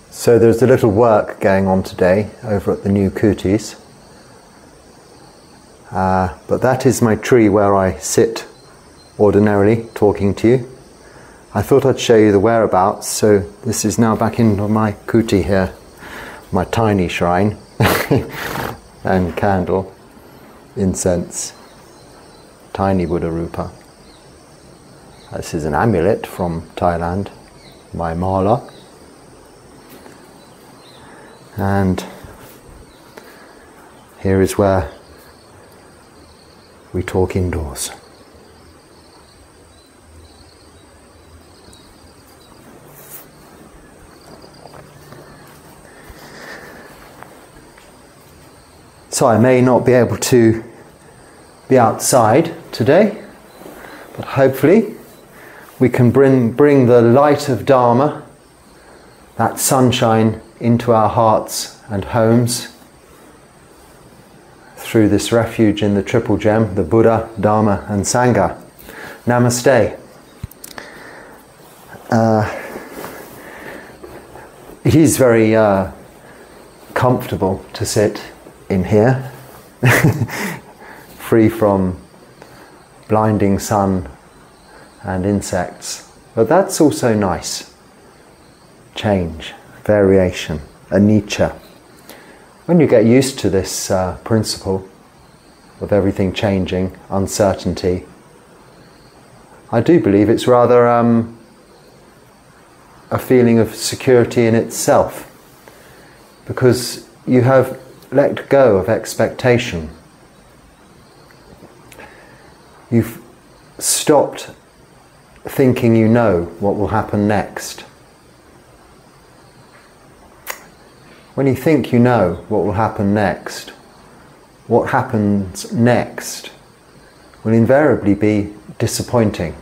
So there's a little work going on today over at the new kutis. But that is my tree where I sit ordinarily talking to you. I thought I'd show you the whereabouts. So this is now back into my kuti here, my tiny shrine and candle, incense, tiny Buddha Rupa. This is an amulet from Thailand, my mala. And here is where we talk indoors. So I may not be able to be outside today, but hopefully we can bring the light of Dharma, that sunshine, into our hearts and homes through this refuge in the Triple Gem, the Buddha, Dharma and Sangha. Namaste. It is very comfortable to sit in here, free from blinding sun and insects. But that's also nice. Change, variation, anicca. When you get used to this principle of everything changing, uncertainty, I do believe it's rather a feeling of security in itself, because you have let go of expectation. You've stopped thinking you know what will happen next. When you think you know what will happen next, what happens next will invariably be disappointing.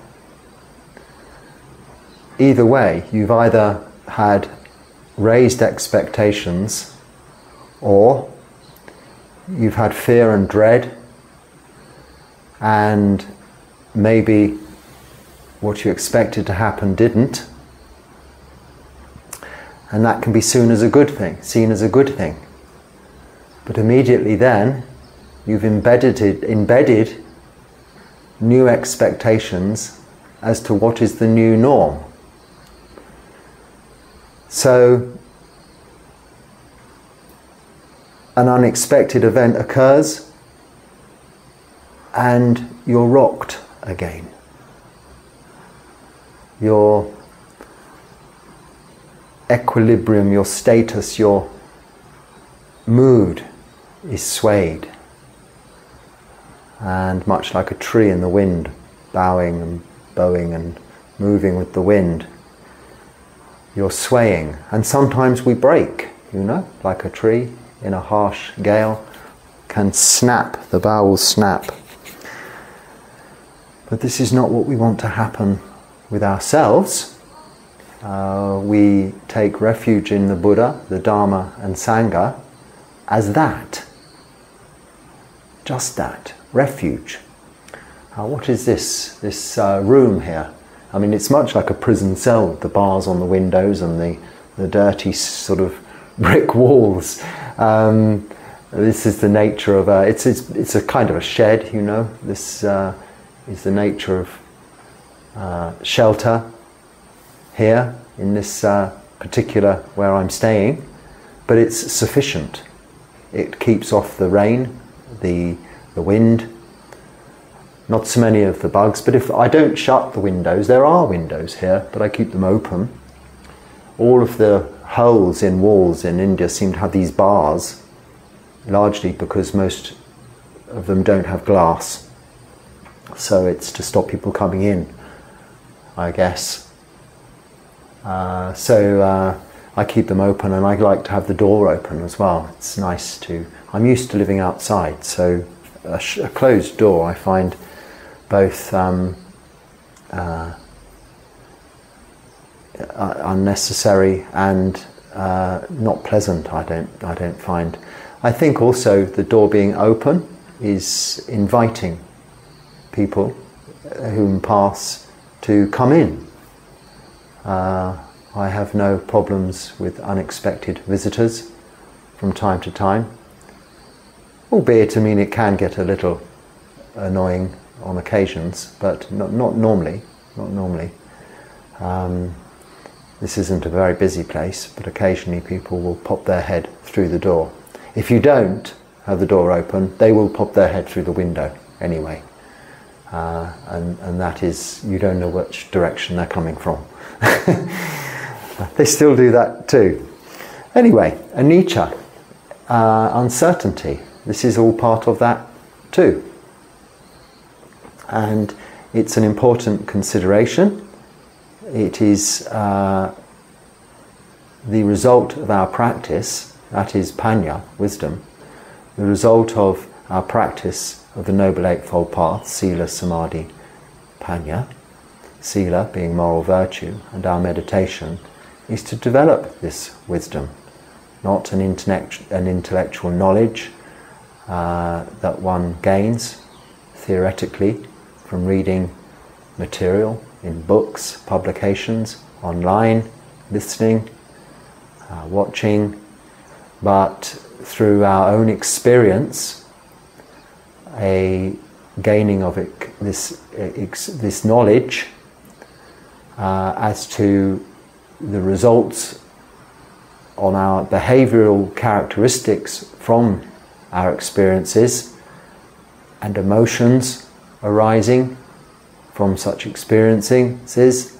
Either way, you've either had raised expectations, or you've had fear and dread, and maybe what you expected to happen didn't. And that can be seen as a good thing. But immediately then, you've embedded new expectations as to what is the new norm. So, an unexpected event occurs, and you're rocked again. Your equilibrium, your status, your mood is swayed. And much like a tree in the wind, bowing and bowing and moving with the wind, you're swaying. And sometimes we break, like a tree in a harsh gale can snap, the bough will snap. But this is not what we want to happen with ourselves. We take refuge in the Buddha, the Dharma and Sangha as that. Just that. Refuge. What is this? This room here. I mean, it's much like a prison cell with the bars on the windows and the dirty sort of brick walls. This is the nature of it's a kind of a shed, This is the nature of shelter here in this particular where I'm staying, but it's sufficient. It keeps off the rain, the wind, not so many of the bugs. But if I don't shut the windows, there are windows here, but I keep them open. All of the holes in walls in India seem to have these bars, largely because most of them don't have glass. So it's to stop people coming in, I guess. So I keep them open, and I like to have the door open as well. It's nice to... I'm used to living outside, so a closed door I find both unnecessary and not pleasant. I don't find. I think also the door being open is inviting people whom pass to come in. I have no problems with unexpected visitors from time to time, albeit, I mean, it can get a little annoying on occasions, but not normally. Not normally. This isn't a very busy place, but occasionally people will pop their head through the door. If you don't have the door open, they will pop their head through the window anyway. And that is, you don't know which direction they're coming from. They still do that too. Anyway, anicca, uncertainty. This is all part of that too. And it's an important consideration. It is the result of our practice, that is panya, wisdom, the result of our practice of the Noble Eightfold Path, sila, samadhi, panya, sila being moral virtue, and our meditation is to develop this wisdom, not an intellectual knowledge that one gains theoretically from reading material in books, publications, online, listening, watching, but through our own experience, a gaining of this knowledge as to the results on our behavioral characteristics from our experiences and emotions arising from such experiences,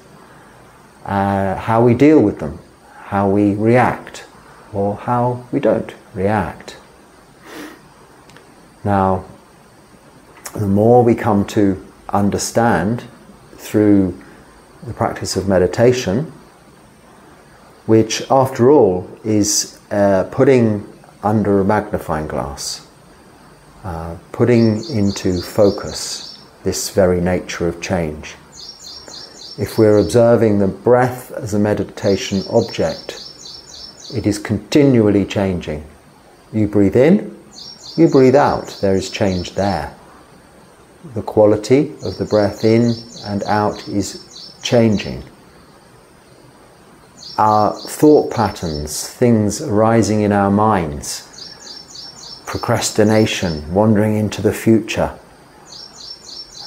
how we deal with them, how we react, or how we don't react. Now, the more we come to understand through the practice of meditation, which after all is putting under a magnifying glass, putting into focus this very nature of change. If we're observing the breath as a meditation object, it is continually changing. You breathe in, you breathe out, there is change there. The quality of the breath in and out is changing. Our thought patterns, things arising in our minds, procrastination, wandering into the future,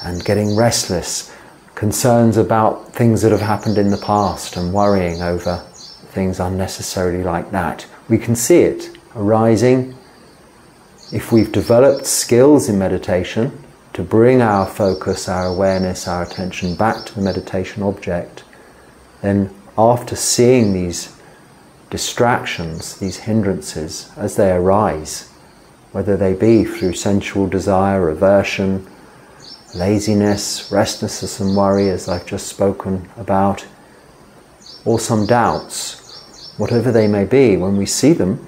and getting restless, concerns about things that have happened in the past and worrying over things unnecessarily like that. We can see it arising. If we've developed skills in meditation to bring our focus, our awareness, our attention back to the meditation object, then after seeing these distractions, these hindrances, as they arise, whether they be through sensual desire, aversion, laziness, restlessness and worry, as I've just spoken about, or some doubts, whatever they may be, when we see them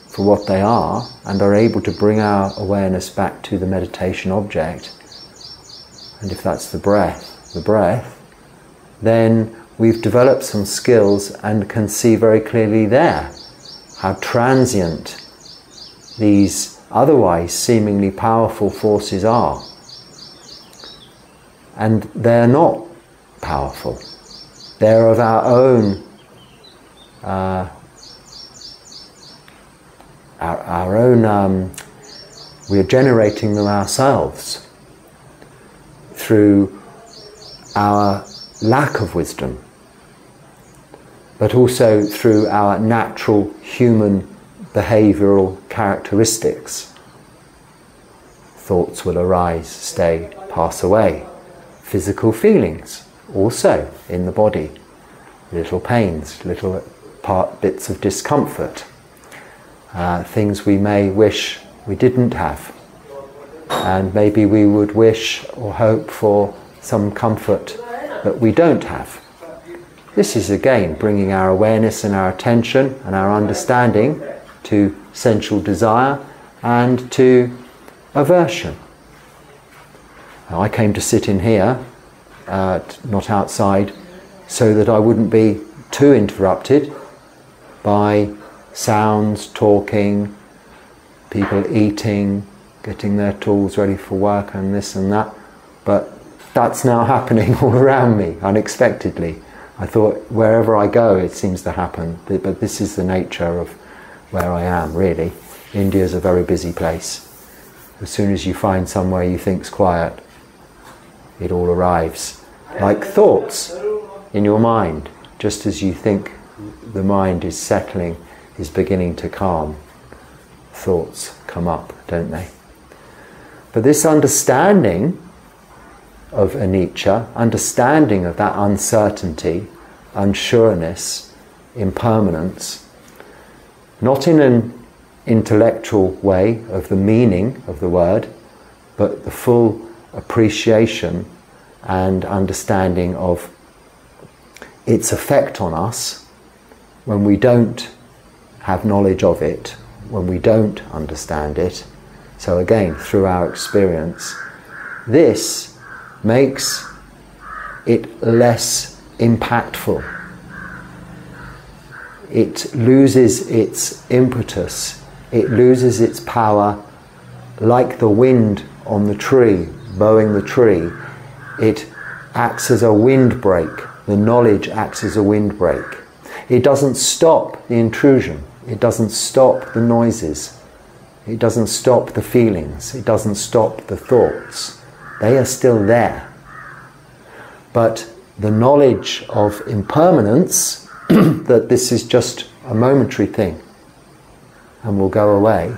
for what they are and are able to bring our awareness back to the meditation object, and if that's the breath, then we've developed some skills and can see very clearly there how transient these otherwise seemingly powerful forces are. And they're not powerful. They're of our own, we're generating them ourselves through our lack of wisdom, but also through our natural human behavioral characteristics. Thoughts will arise, stay, pass away. Physical feelings also in the body, little pains, little bits of discomfort, things we may wish we didn't have, and maybe we would wish or hope for some comfort that we don't have. This is again bringing our awareness and our attention and our understanding to sensual desire and to aversion. I came to sit in here, not outside, so that I wouldn't be too interrupted by sounds, talking, people eating, getting their tools ready for work and this and that. But that's now happening all around me, unexpectedly. I thought wherever I go it seems to happen, but this is the nature of where I am, really. India is a very busy place. As soon as you find somewhere you think's quiet, it all arrives. Like thoughts in your mind, just as you think the mind is settling, is beginning to calm, thoughts come up, don't they? But this understanding of anicca, understanding of that uncertainty, unsureness, impermanence, not in an intellectual way of the meaning of the word, but the full appreciation and understanding of its effect on us when we don't have knowledge of it, when we don't understand it. So again, through our experience, this makes it less impactful. It loses its impetus, it loses its power, like the wind on the tree, blowing the tree. It acts as a windbreak. The knowledge acts as a windbreak. It doesn't stop the intrusion. It doesn't stop the noises. It doesn't stop the feelings. It doesn't stop the thoughts. They are still there. But the knowledge of impermanence, that this is just a momentary thing and will go away,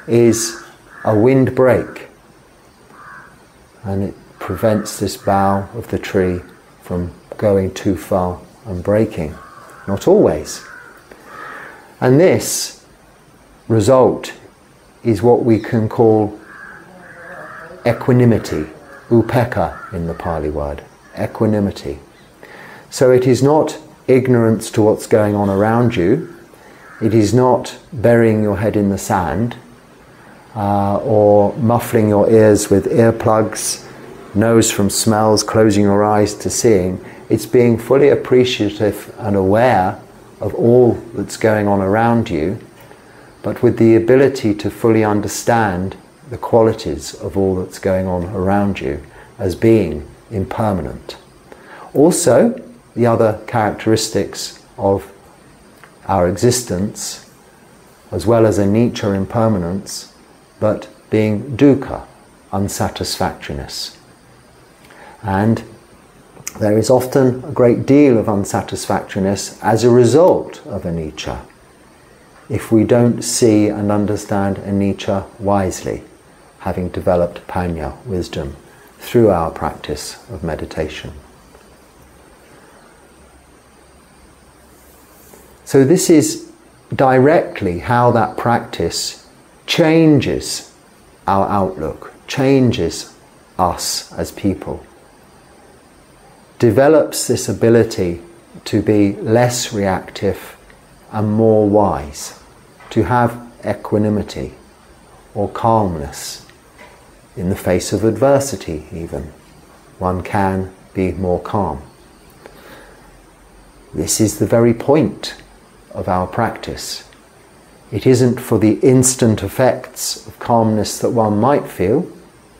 is a windbreak. And it prevents this bough of the tree from going too far and breaking. Not always. And this result is what we can call equanimity, upekkha in the Pali word, equanimity. So it is not ignorance to what's going on around you, it is not burying your head in the sand, or muffling your ears with earplugs, nose from smells, closing your eyes to seeing. It's being fully appreciative and aware of all that's going on around you, but with the ability to fully understand the qualities of all that's going on around you as being impermanent. Also, the other characteristics of our existence, as well as anicca, impermanence, but being dukkha, unsatisfactoriness. And there is often a great deal of unsatisfactoriness as a result of anicca, if we don't see and understand anicca wisely, having developed panya, wisdom, through our practice of meditation. So this is directly how that practice changes our outlook, changes us as people, develops this ability to be less reactive and more wise, to have equanimity or calmness in the face of adversity even. One can be more calm. This is the very point of our practice. It isn't for the instant effects of calmness that one might feel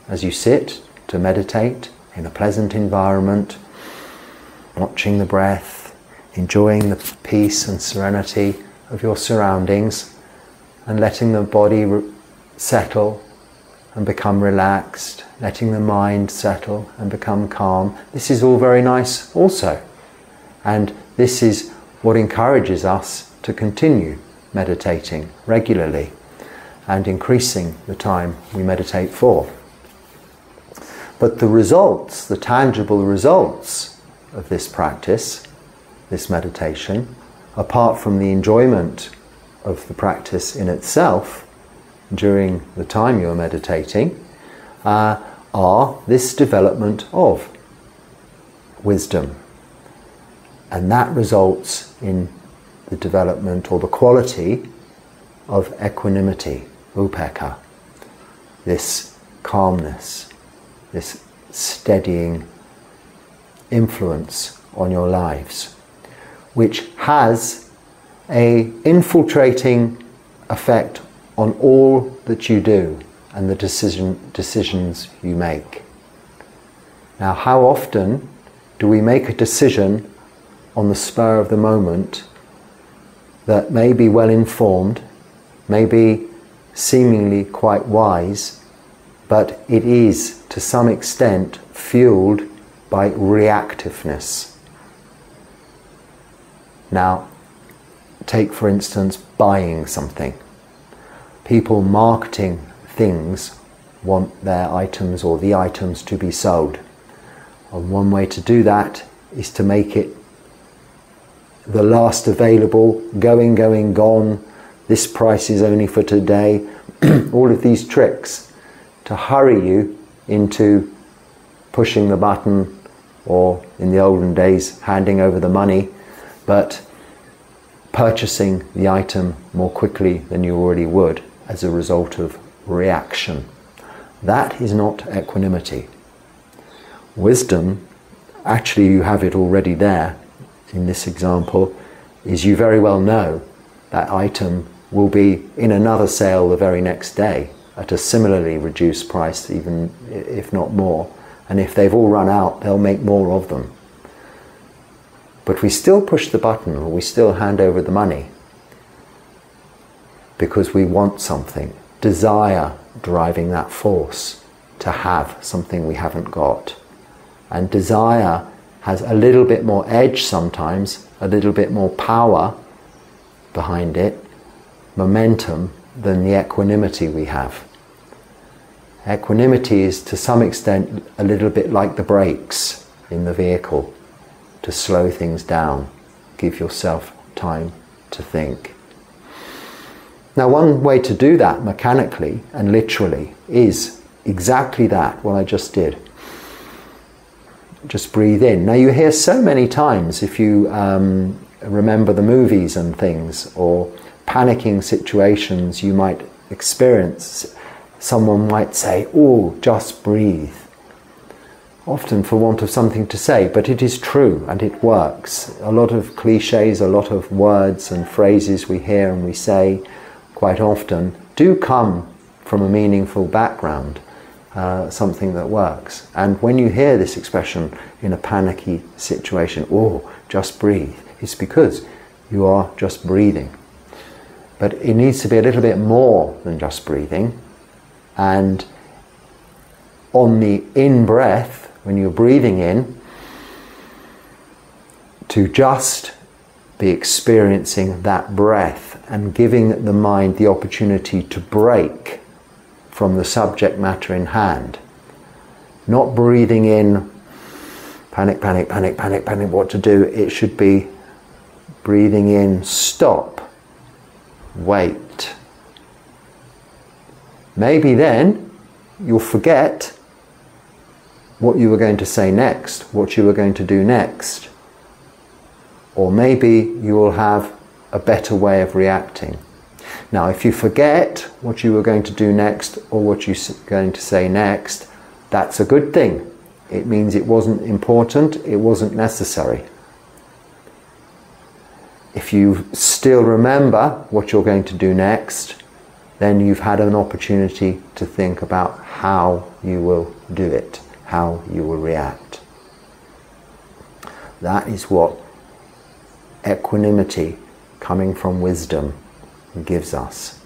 as you sit to meditate in a pleasant environment, watching the breath, enjoying the peace and serenity of your surroundings, and letting the body settle and become relaxed, letting the mind settle and become calm. This is all very nice also. And this is what encourages us to continue meditating regularly and increasing the time we meditate for. But the results, the tangible results of this practice, this meditation, apart from the enjoyment of the practice in itself during the time you're meditating, are this development of wisdom. And that results in the development or the quality of equanimity, upekkha, this calmness, this steadying influence on your lives, which has an infiltrating effect on all that you do and the decisions you make. Now, how often do we make a decision on the spur of the moment that may be well informed, may be seemingly quite wise, but it is to some extent fueled by reactiveness. Now, take for instance buying something. People marketing things want their items or the items to be sold. And one way to do that is to make it the last available, going, gone, this price is only for today. All of these tricks to hurry you into pushing the button, or in the olden days handing over the money, but purchasing the item more quickly than you already would as a result of reaction. That is not equanimity. Wisdom, actually you have it already there in this example, is you very well know that item will be in another sale the very next day at a similarly reduced price, even if not more. And if they've all run out, they'll make more of them. But we still push the button, or we still hand over the money, because we want something. Desire driving that force to have something we haven't got. And desire has a little bit more edge sometimes, a little bit more power behind it, momentum, than the equanimity we have. Equanimity is to some extent a little bit like the brakes in the vehicle, to slow things down, give yourself time to think. Now, one way to do that mechanically and literally is exactly that, what I just did. Just breathe in. Now, you hear so many times, if you remember the movies and things, or panicking situations you might experience, someone might say, "Oh, just breathe." Often for want of something to say, but it is true and it works. A lot of cliches, a lot of words and phrases we hear and we say quite often do come from a meaningful background, something that works. And when you hear this expression in a panicky situation, "Oh, just breathe," it's because you are just breathing. But it needs to be a little bit more than just breathing. And on the in-breath, when you're breathing in, to just be experiencing that breath and giving the mind the opportunity to break from the subject matter in hand. Not breathing in, panic, what to do. It should be breathing in, stop, wait. Maybe then you'll forget what you were going to say next, what you were going to do next. Or maybe you will have a better way of reacting. Now, if you forget what you were going to do next or what you're going to say next, that's a good thing. It means it wasn't important, it wasn't necessary. If you still remember what you're going to do next, then you've had an opportunity to think about how you will do it, how you will react. That is what equanimity coming from wisdom gives us.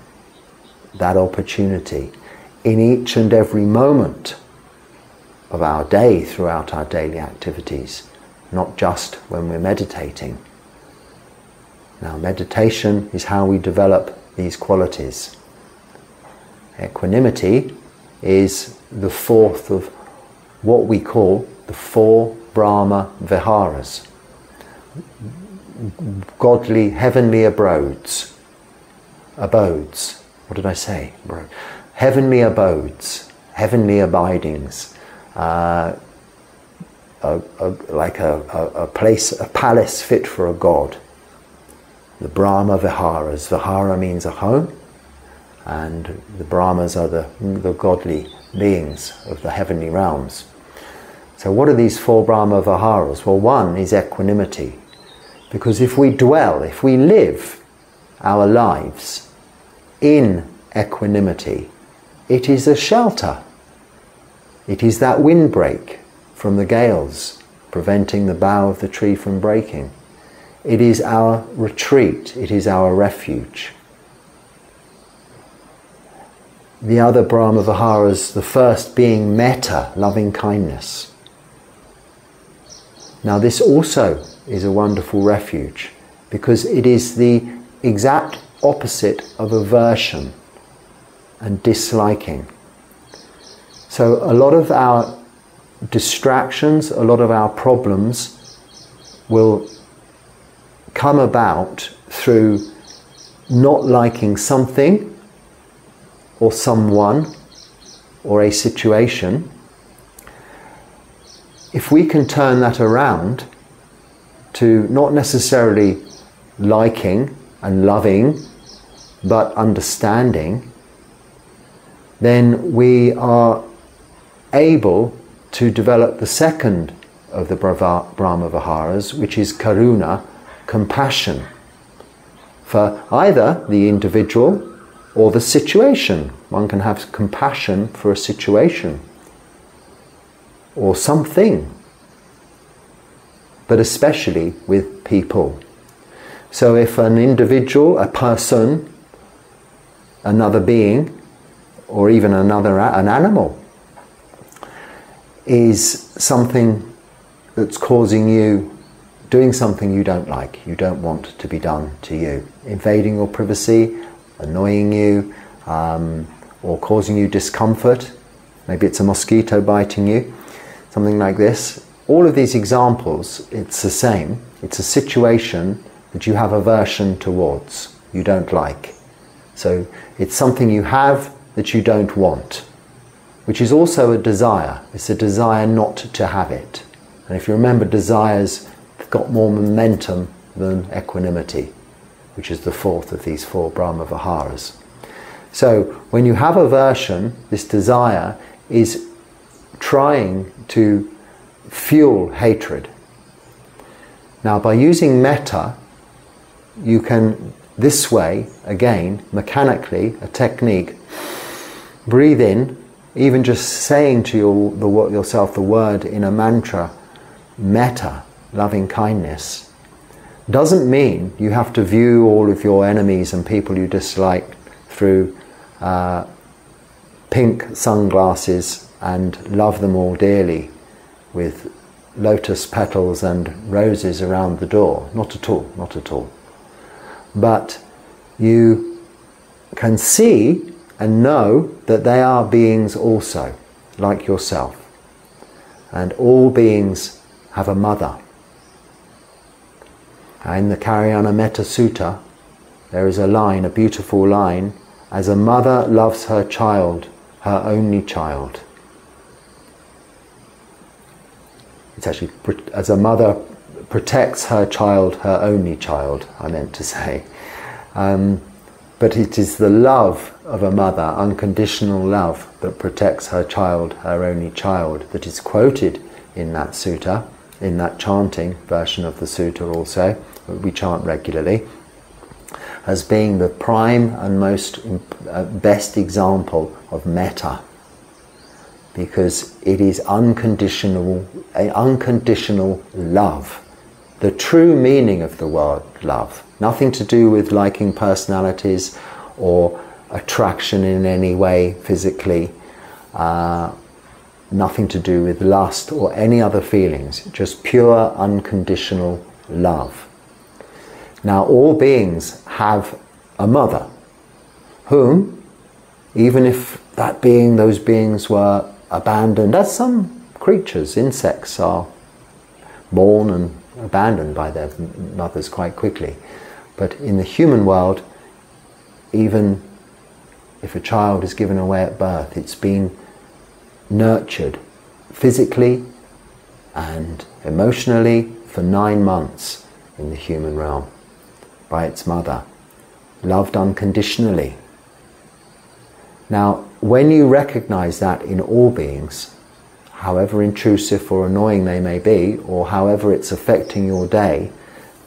That opportunity in each and every moment of our day, throughout our daily activities, not just when we're meditating. Now, meditation is how we develop these qualities. Equanimity is the fourth of what we call the four Brahma Viharas. Godly, heavenly abodes. What did I say? Heavenly abodes, heavenly abidings. Like a place, a palace fit for a god. The Brahma Viharas. Vihara means a home, and the Brahmas are the godly beings of the heavenly realms. So what are these four Brahma Viharas? Well, one is equanimity. Because if we live our lives in equanimity, it is a shelter. It is that windbreak from the gales, preventing the bough of the tree from breaking. it is our retreat, it is our refuge. The other Brahma Viharas, the first being metta, loving kindness. Now this also is a wonderful refuge because it is the exact opposite of aversion and disliking. So a lot of our distractions, a lot of our problems will come about through not liking something or someone or a situation. If we can turn that around to not necessarily liking and loving, but understanding, then we are able to develop the second of the Brahma Viharas, which is karuna, compassion, for either the individual or the situation. One can have compassion for a situation or something, but especially with people. So if an individual, a person, another being, or even an animal, is something that's causing you, doing something you don't like, you don't want to be done to you, invading your privacy, annoying you, or causing you discomfort, maybe it's a mosquito biting you, something like this. All of these examples, it's the same. It's a situation that you have aversion towards, you don't like. So it's something you have that you don't want, which is also a desire. It's a desire not to have it. And if you remember, desires have got more momentum than equanimity, which is the fourth of these four Brahma Viharas. So when you have aversion, this desire is trying to fuel hatred. Now by using metta, you can this way, again, mechanically, a technique, breathe in, even just saying to yourself the word in a mantra, metta, loving kindness, doesn't mean you have to view all of your enemies and people you dislike through pink sunglasses and love them all dearly with lotus petals and roses around the door. Not at all, not at all. But you can see and know that they are beings also, like yourself. And all beings have a mother. In the Karyana Metta Sutta, there is a line, a beautiful line, as a mother loves her child, her only child. It's actually, as a mother protects her child, her only child, I meant to say. But it is the love of a mother, unconditional love, that protects her child, her only child, that is quoted in that sutta, in that chanting version of the sutta also, that we chant regularly, as being the prime and most best example of metta, because it is unconditional love, the true meaning of the word love. Nothing to do with liking personalities or attraction in any way physically, nothing to do with lust or any other feelings, just pure unconditional love. Now all beings have a mother, whom, even if those beings were abandoned, as some creatures, insects are born and abandoned by their mothers quite quickly. But in the human world, even if a child is given away at birth, it's been nurtured physically and emotionally for 9 months in the human realm by its mother, loved unconditionally. Now, when you recognize that in all beings, however intrusive or annoying they may be, or however it's affecting your day,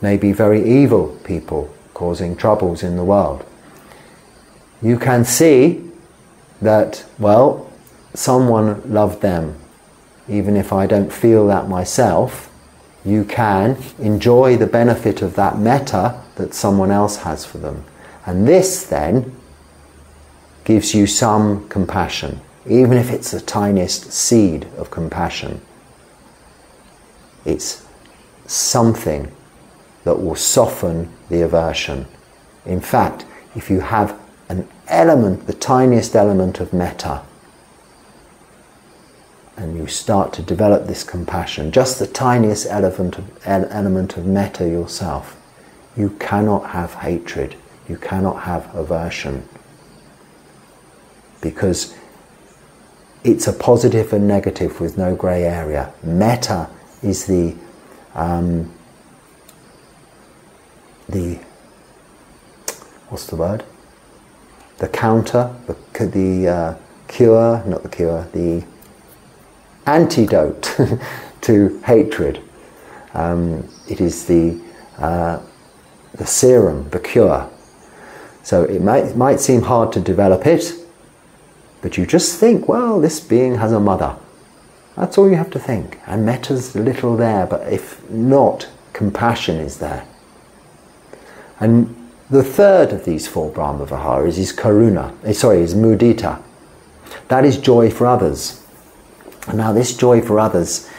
may be very evil people causing troubles in the world, you can see that, well, someone loved them. Even if I don't feel that myself, you can enjoy the benefit of that metta that someone else has for them. And this then gives you some compassion, even if it's the tiniest seed of compassion. It's something that will soften the aversion. In fact, if you have an element, the tiniest element of metta, and you start to develop this compassion, just the tiniest element of metta yourself, you cannot have hatred, you cannot have aversion, because it's a positive and negative with no grey area. Metta is the what's the word? The counter, the cure, not the cure, the antidote to hatred. It is the serum, the cure. So it might seem hard to develop it, but you just think, well, this being has a mother. That's all you have to think. And metta's a little there, but if not, compassion is there. And the third of these four Brahma Viharas is karuna, is mudita. That is joy for others. And now this joy for others,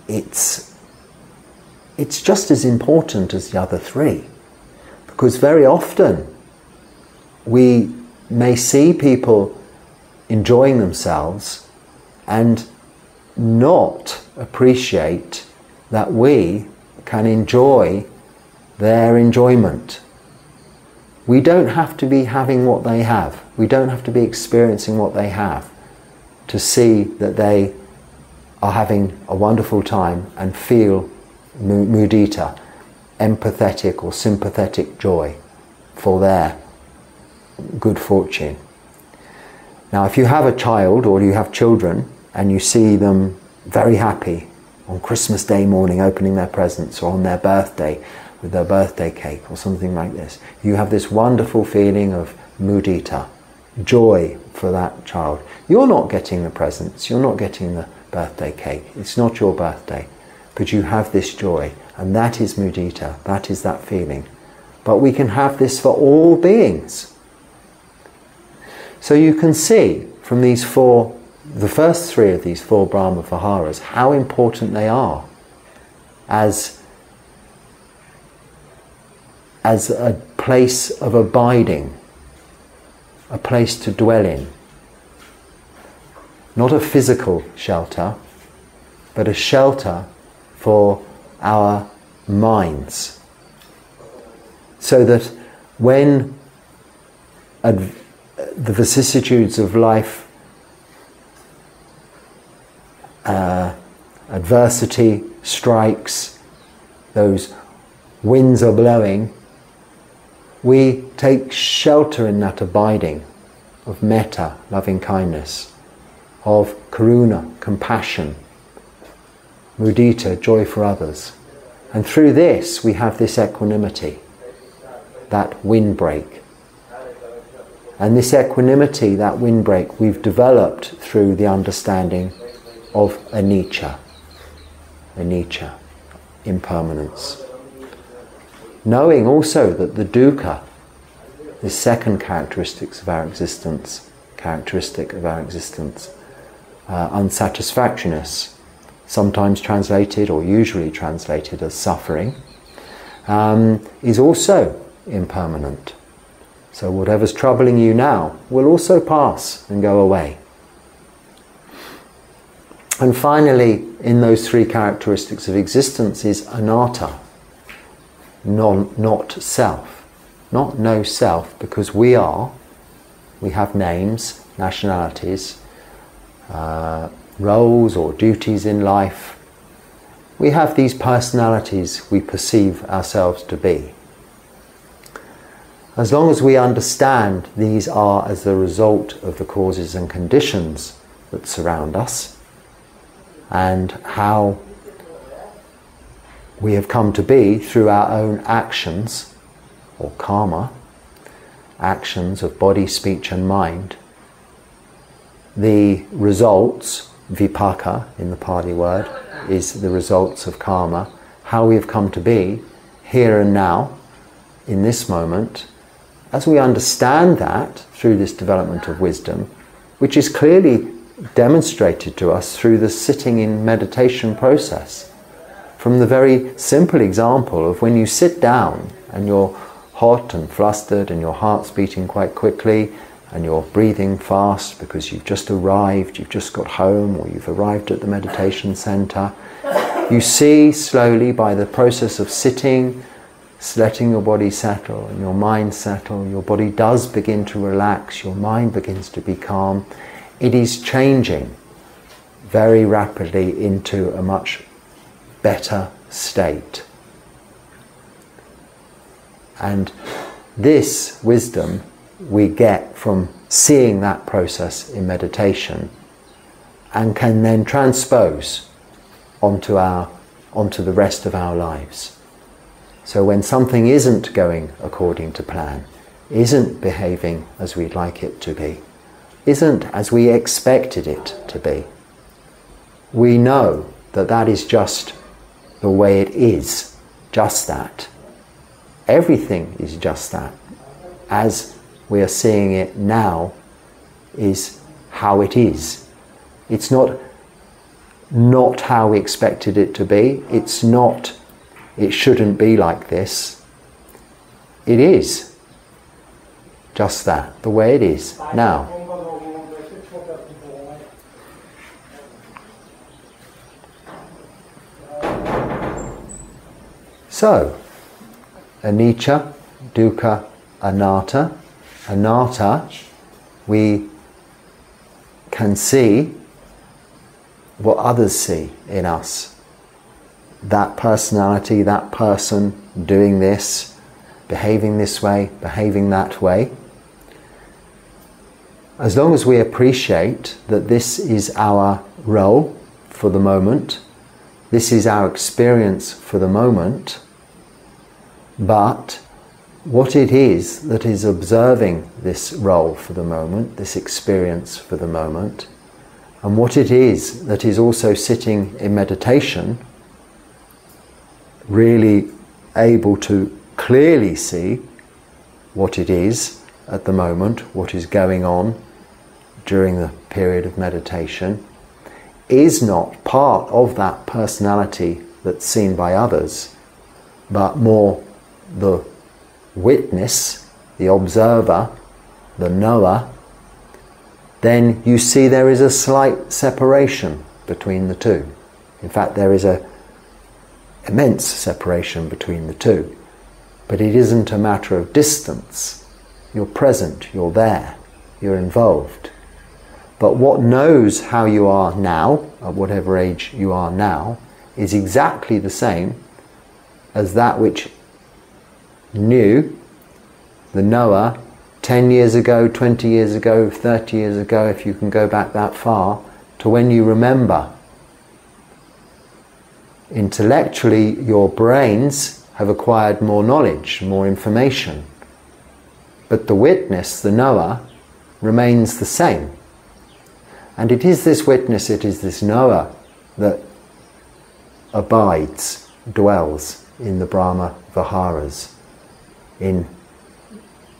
it's just as important as the other three. Because very often we may see people enjoying themselves and not appreciate that we can enjoy their enjoyment. We don't have to be having what they have. We don't have to be experiencing what they have to see that they are having a wonderful time and feel mudita, empathetic or sympathetic joy for their good fortune. Now, if you have a child or you have children and you see them very happy on Christmas Day morning opening their presents, or on their birthday with their birthday cake or something like this, you have this wonderful feeling of mudita, joy for that child. You're not getting the presents, you're not getting the birthday cake, it's not your birthday, but you have this joy, and that is mudita, that is that feeling. But we can have this for all beings. So you can see from these four, the first three of these four Brahma Viharas, how important they are as a place of abiding, a place to dwell in. Not a physical shelter, but a shelter for our minds. So that when the vicissitudes of life, adversity strikes, those winds are blowing, we take shelter in that abiding of metta, loving kindness, of karuna, compassion, mudita, joy for others. And through this we have this equanimity, that windbreak. And this equanimity, that windbreak, we've developed through the understanding of anicca, impermanence. Knowing also that the dukkha, the second characteristic of our existence, unsatisfactoriness, sometimes translated or usually translated as suffering, is also impermanent. So whatever's troubling you now will also pass and go away. And finally, in those three characteristics of existence is anatta, not self, not no self, because we have names, nationalities, roles or duties in life. We have these personalities we perceive ourselves to be. As long as we understand these are as the result of the causes and conditions that surround us, and how we have come to be through our own actions, or karma, actions of body, speech and mind, the results, vipaka in the Pali word, is the results of karma, how we have come to be here and now, in this moment. As we understand that through this development of wisdom, which is clearly demonstrated to us through the sitting in meditation process, from the very simple example of when you sit down and you're hot and flustered and your heart's beating quite quickly and you're breathing fast because you've just arrived, you've just got home, or you've arrived at the meditation center. You see slowly, by the process of sitting, letting your body settle and your mind settle, your body does begin to relax, your mind begins to be calm. It is changing very rapidly into a much better state. And this wisdom we get from seeing that process in meditation, and can then transpose onto the rest of our lives. So when something isn't going according to plan, isn't behaving as we'd like it to be, isn't as we expected it to be, we know that that is just the way it is, just that. Everything is just that. As we are seeing it now is how it is. It's not how we expected it to be. It's not, it shouldn't be like this. It is just that, the way it is now. So, anicca, dukkha, anatta. Anatta, we can see what others see in us. That personality, that person doing this, behaving this way, behaving that way. As long as we appreciate that this is our role for the moment, this is our experience for the moment, but what it is that is observing this role for the moment, this experience for the moment, and what it is that is also sitting in meditation, really able to clearly see what it is at the moment, what is going on during the period of meditation, is not part of that personality that's seen by others, but more the witness, the observer, the knower, then you see there is a slight separation between the two. In fact, there is an immense separation between the two. But it isn't a matter of distance. You're present, you're there, you're involved. But what knows how you are now, at whatever age you are now, is exactly the same as that which knew, the knower, 10 years ago, 20 years ago, 30 years ago, if you can go back that far, to when you remember. Intellectually, your brains have acquired more knowledge, more information. But the witness, the knower, remains the same. And it is this witness, it is this knower that abides, dwells in the Brahma Viharas, in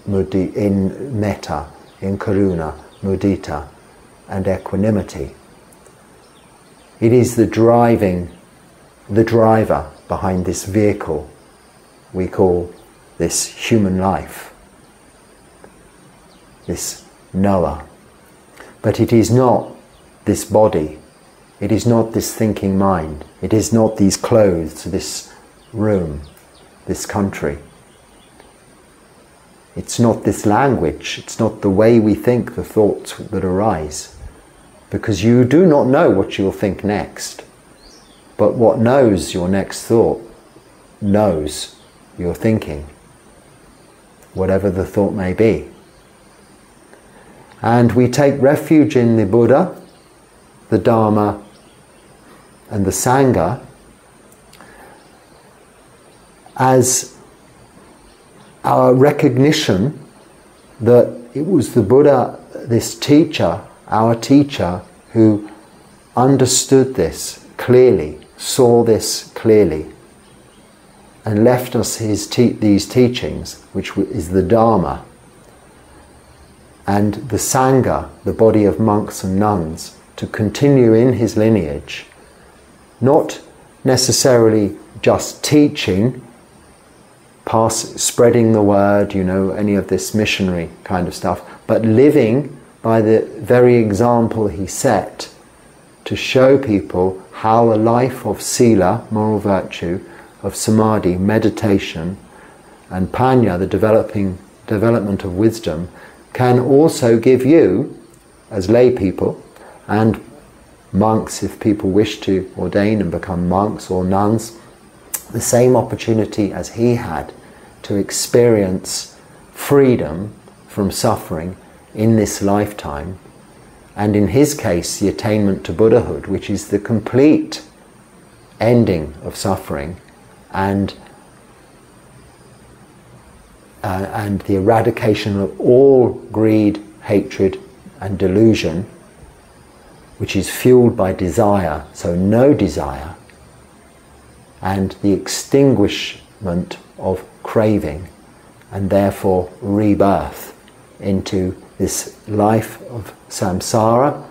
metta, in karuna, mudita, and equanimity. It is the driver behind this vehicle we call this human life, this knower. But it is not this body, it is not this thinking mind, it is not these clothes, this room, this country. It's not this language, it's not the way we think, the thoughts that arise. Because you do not know what you'll think next. But what knows your next thought knows your thinking, whatever the thought may be. And we take refuge in the Buddha, the Dharma, and the Sangha as our recognition that it was the Buddha, this teacher, our teacher, who understood this clearly saw this clearly and left us these teachings, which is the Dharma, and the Sangha, the body of monks and nuns, to continue in his lineage, not necessarily just teaching, spreading the word, any of this missionary kind of stuff, but living by the very example he set to show people how a life of sila, moral virtue, of samadhi, meditation, and panya, the development of wisdom, can also give you, as lay people, and monks, if people wish to ordain and become monks or nuns, the same opportunity as he had to experience freedom from suffering in this lifetime, and in his case the attainment to Buddhahood, which is the complete ending of suffering and the eradication of all greed, hatred and delusion, which is fueled by desire, so no desire, and the extinguishment of craving, and therefore rebirth into this life of samsara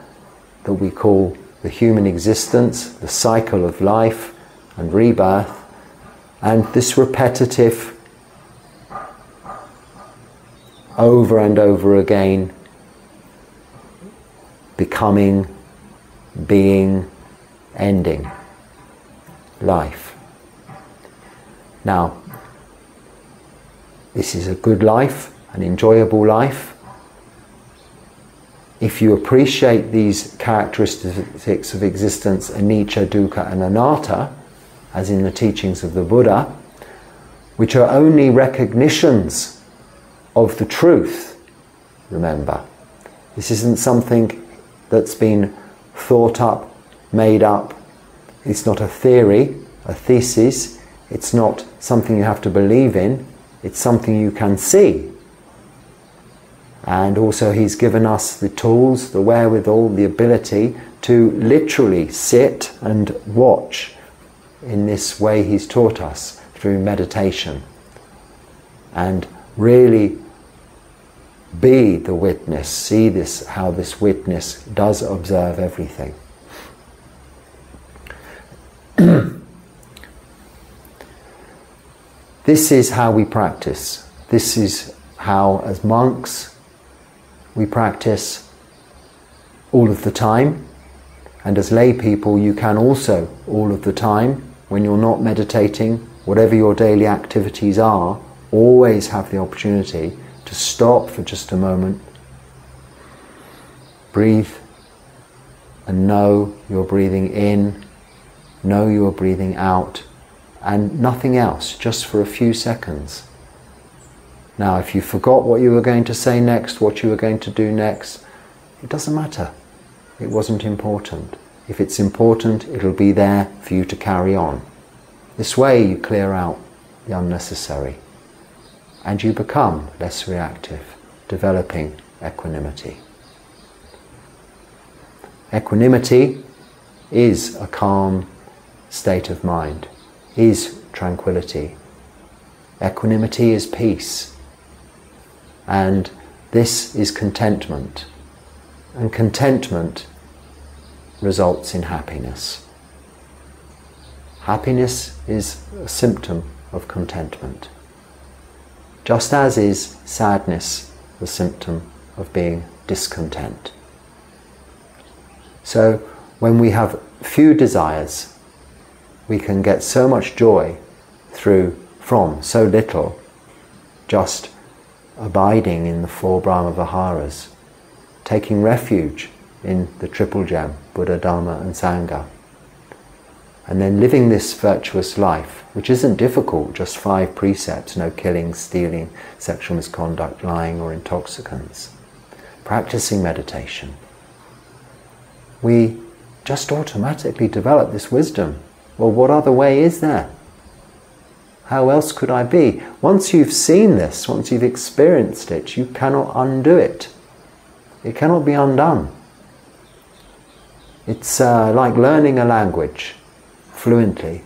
that we call the human existence, the cycle of life and rebirth, and this repetitive, over and over again, becoming, being, ending life. Now, this is a good life, an enjoyable life. If you appreciate these characteristics of existence, anicca, dukkha and anatta, as in the teachings of the Buddha, which are only recognitions of the truth, remember. This isn't something that's been thought up, made up. It's not a theory, a thesis. It's not something you have to believe in. It's something you can see. And also he's given us the tools, the wherewithal, the ability to literally sit and watch in this way he's taught us through meditation, and really be the witness, see this, how this witness does observe everything. This is how we practice. This is how, as monks, we practice all of the time. And as lay people, you can also, all of the time, when you're not meditating, whatever your daily activities are, always have the opportunity to stop for just a moment, breathe, and know you're breathing in, know you're breathing out, and nothing else, just for a few seconds. Now, if you forgot what you were going to say next, what you were going to do next, it doesn't matter. It wasn't important. If it's important, it'll be there for you to carry on. This way you clear out the unnecessary, and you become less reactive, developing equanimity. Equanimity is a calm state of mind, is tranquility. Equanimity is peace. And this is contentment. And contentment results in happiness. Happiness is a symptom of contentment, just as is sadness the symptom of being discontent. So when we have few desires, we can get so much joy from so little, just abiding in the 4 Brahma Viharas, taking refuge in the Triple Gem, Buddha, Dharma and Sangha, and then living this virtuous life, which isn't difficult, just 5 precepts: no killing, stealing, sexual misconduct, lying or intoxicants. Practicing meditation, we just automatically develop this wisdom. Well, what other way is there? How else could I be? Once you've seen this, once you've experienced it, you cannot undo it. It cannot be undone. It's like learning a language. fluently,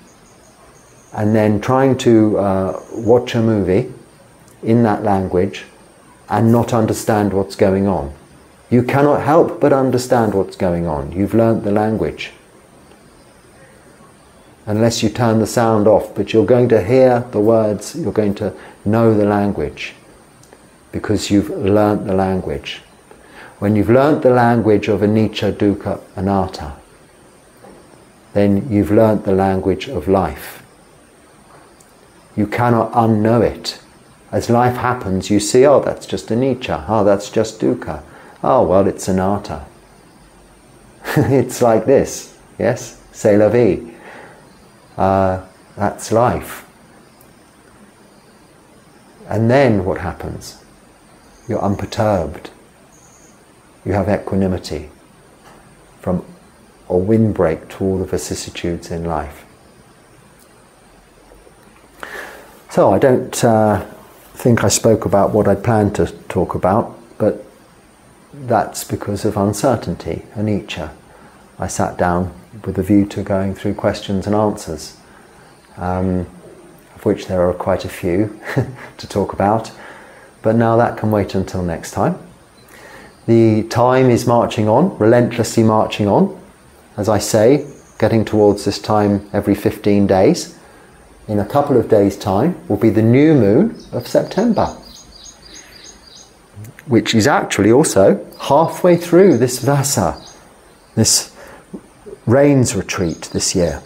and then trying to watch a movie in that language and not understand what's going on. You cannot help but understand what's going on. You've learnt the language. Unless you turn the sound off, but you're going to hear the words, you're going to know the language, because you've learnt the language. When you've learnt the language of anicca, dukkha, anatta, then you've learnt the language of life. You cannot unknow it. As life happens, you see, oh, that's just anicca, oh, that's just dukkha, oh, well, it's anatta. It's like this, yes? C'est la vie. That's life. And then what happens? You're unperturbed. You have equanimity from a windbreak to all the vicissitudes in life. So I don't think I spoke about what I planned to talk about, but that's because of uncertainty, anicca. I sat down with a view to going through questions and answers, of which there are quite a few to talk about, but now that can wait until next time. The time is marching on, relentlessly marching on. As I say, getting towards this time every 15 days. In a couple of days' time will be the new moon of September, which is actually also halfway through this Vasa, this rains retreat this year.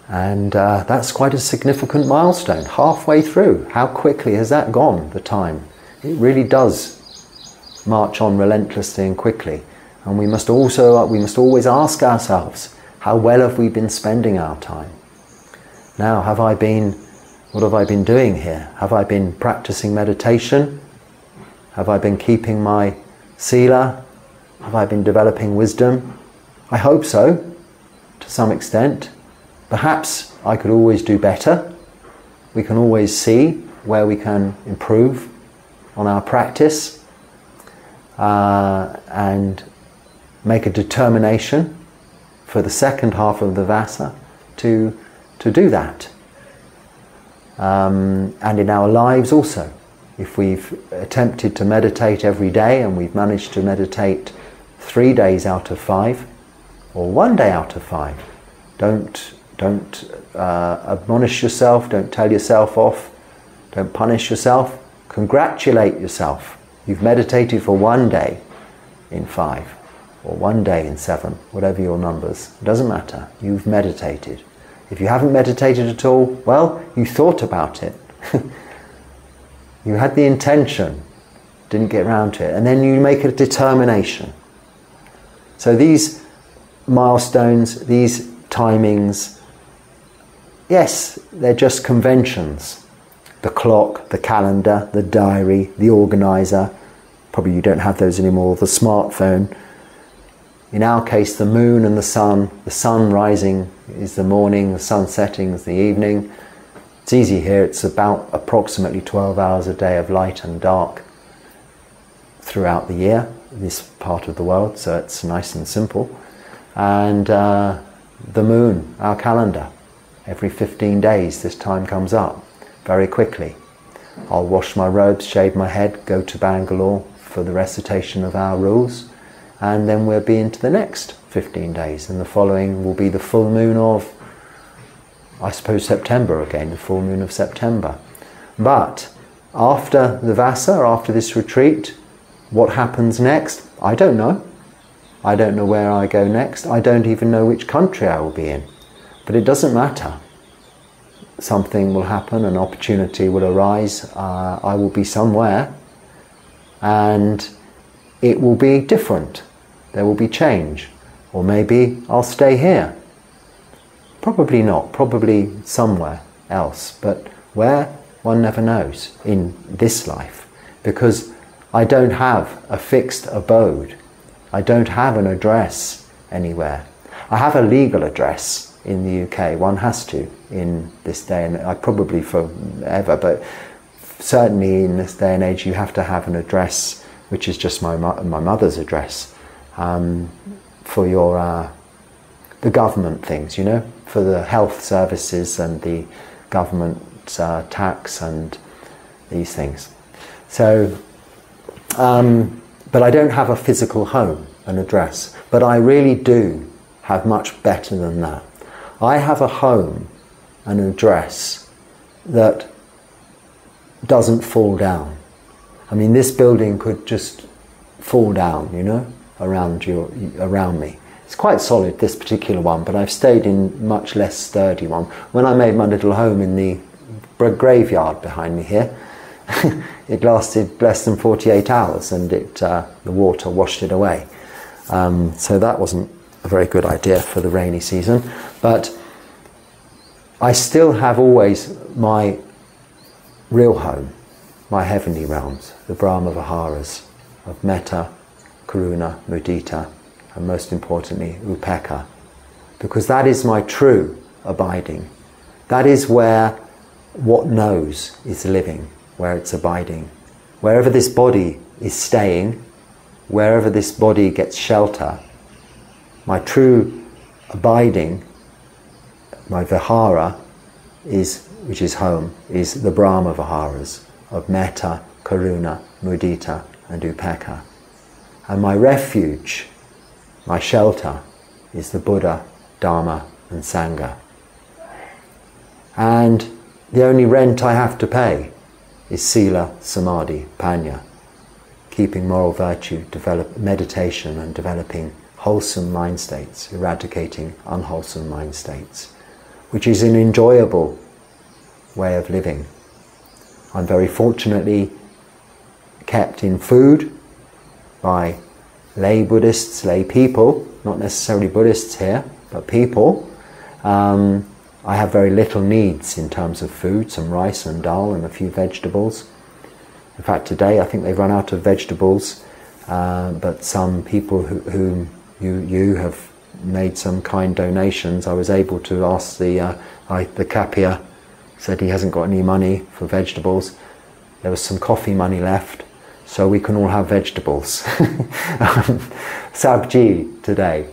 And that's quite a significant milestone, halfway through. How quickly has that gone, the time? It really does march on relentlessly and quickly. And we must always ask ourselves, how well have we been spending our time? Now, what have I been doing here? Have I been practicing meditation? Have I been keeping my sila? Have I been developing wisdom? I hope so, to some extent. Perhaps I could always do better. We can always see where we can improve on our practice and make a determination for the second half of the Vasa to do that. And in our lives also. If we've attempted to meditate every day and we've managed to meditate 3 days out of 5, or 1 day out of 5, don't admonish yourself, don't tell yourself off, don't punish yourself, congratulate yourself. You've meditated for 1 day in 5, or 1 day in 7, whatever your numbers. It doesn't matter. You've meditated. If you haven't meditated at all, well, you thought about it. You had the intention, didn't get around to it, and then you make a determination. So these milestones, these timings, yes, they're just conventions. The clock, the calendar, the diary, the organizer. Probably you don't have those anymore, the smartphone. In our case, the moon and the sun rising is the morning, the sun setting is the evening. It's easy here, it's about approximately 12 hours a day of light and dark throughout the year, this part of the world, so it's nice and simple. And the moon, our calendar, every 15 days this time comes up very quickly. I'll wash my robes, shave my head, go to Bangalore for the recitation of our rules, and then we'll be into the next 15 days, and the following will be the full moon of, I suppose, September again, the full moon of September. But after the Vasa, after this retreat, what happens next? I don't know. I don't know where I go next. I don't even know which country I will be in. But it doesn't matter. Something will happen, an opportunity will arise, I will be somewhere, and it will be different. There will be change. Or maybe I'll stay here. Probably not, probably somewhere else. But where? One never knows in this life. Because I don't have a fixed abode. I don't have an address anywhere. I have a legal address in the UK. One has to in this day, and I probably forever, but certainly in this day and age you have to have an address which is just my mother's address for your the government things, you know, for the health services and the government tax and these things. So, but I don't have a physical home, an address. But I really do have much better than that. I have a home, an address that doesn't fall down. I mean, this building could just fall down, you know, around me. It's quite solid, this particular one, but I've stayed in much less sturdy one. When I made my little home in the graveyard behind me here, it lasted less than 48 hours and the water washed it away. So that wasn't a very good idea for the rainy season. But I still have always my real home, my heavenly realms, the Brahma Viharas of metta, karuna, mudita, and most importantly, upekkha. Because that is my true abiding. That is where what knows is living, where it's abiding. Wherever this body is staying, wherever this body gets shelter, my true abiding, my vihara, which is home, is the Brahma Viharas of metta, karuna, mudita, and upekkha. And my refuge, my shelter, is the Buddha, Dharma, and Sangha. And the only rent I have to pay is sila, samadhi, panya, keeping moral virtue, meditation, and developing wholesome mind states, eradicating unwholesome mind states, which is an enjoyable way of living. I'm very fortunately kept in food by lay Buddhists, lay people, not necessarily Buddhists here, but people. I have very little needs in terms of food, some rice and dal and a few vegetables. In fact, today I think they've run out of vegetables, but some people whom you have made some kind donations, I was able to ask the Kapia, said he hasn't got any money for vegetables. There was some coffee money left, so we can all have vegetables. Sabji today.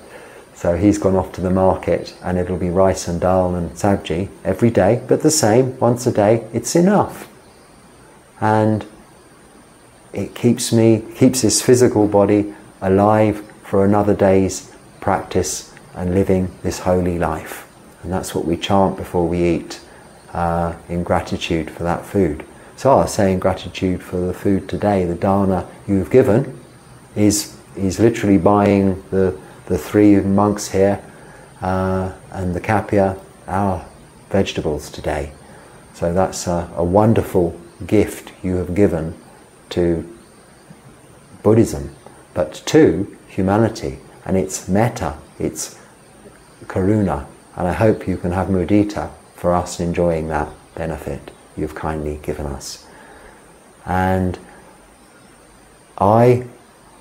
So he's gone off to the market and it'll be rice and dal and sabji every day, but the same, once a day, it's enough. And it keeps this physical body alive for another day's practice and living this holy life. And that's what we chant before we eat, in gratitude for that food. So I was saying gratitude for the food today. The dana you've given is literally buying the three monks here and the Kapia our vegetables today. So that's a wonderful gift you have given to Buddhism, but to humanity. And it's metta, it's karuna, and I hope you can have mudita for us enjoying that benefit you've kindly given us. And I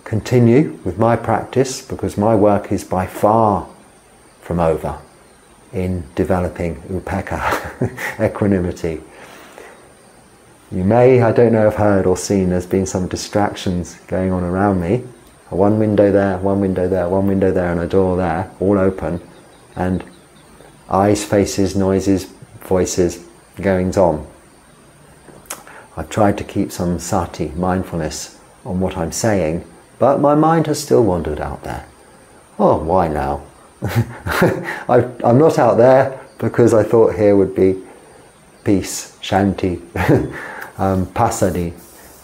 continue with my practice because my work is by far from over in developing upekkha, equanimity. You may, I don't know, have heard or seen there's been some distractions going on around me. One window there, one window there, one window there, and a door there, all open, and eyes, faces, noises, voices, goings on. I've tried to keep some sati, mindfulness, on what I'm saying, but my mind has still wandered out there. Oh, why now? I'm not out there because I thought here would be peace, shanti, pasadi.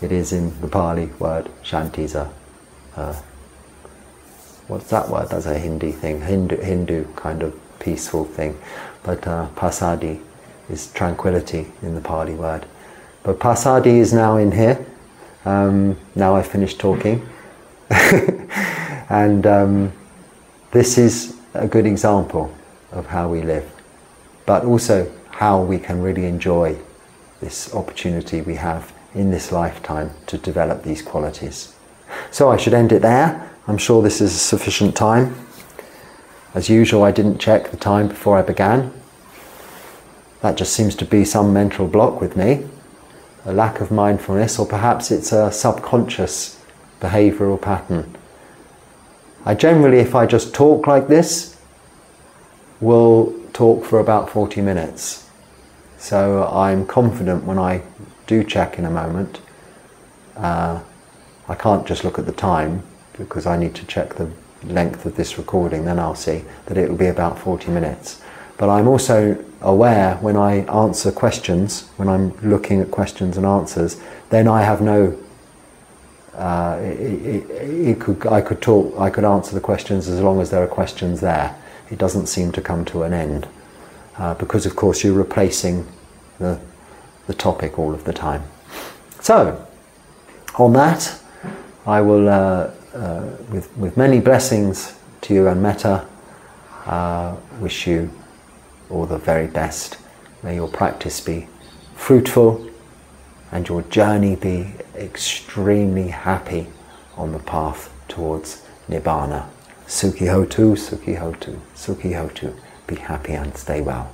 It is in the Pali word. Shanti's what's that word? That's a Hindi thing, Hindu kind of peaceful thing. But pasadi is tranquility in the Pali word. But pasadi is now in here. Now I've finished talking. And this is a good example of how we live, but also how we can really enjoy this opportunity we have in this lifetime to develop these qualities. So I should end it there. I'm sure this is sufficient time. As usual, I didn't check the time before I began. That just seems to be some mental block with me, a lack of mindfulness, or perhaps it's a subconscious behavioural pattern. I generally, if I just talk like this, will talk for about 40 minutes. So I'm confident when I do check in a moment. I can't just look at the time because I need to check the length of this recording, then I'll see that it will be about 40 minutes. But I'm also aware when I answer questions, when I'm looking at questions and answers, then I have no I could answer the questions as long as there are questions there. It doesn't seem to come to an end because of course you're replacing the topic all of the time. So on that I will with many blessings to you and metta wish you all the very best. May your practice be fruitful and your journey be extremely happy on the path towards Nibbana. Sukhi hotu, sukhi hotu, sukhi hotu. Be happy and stay well.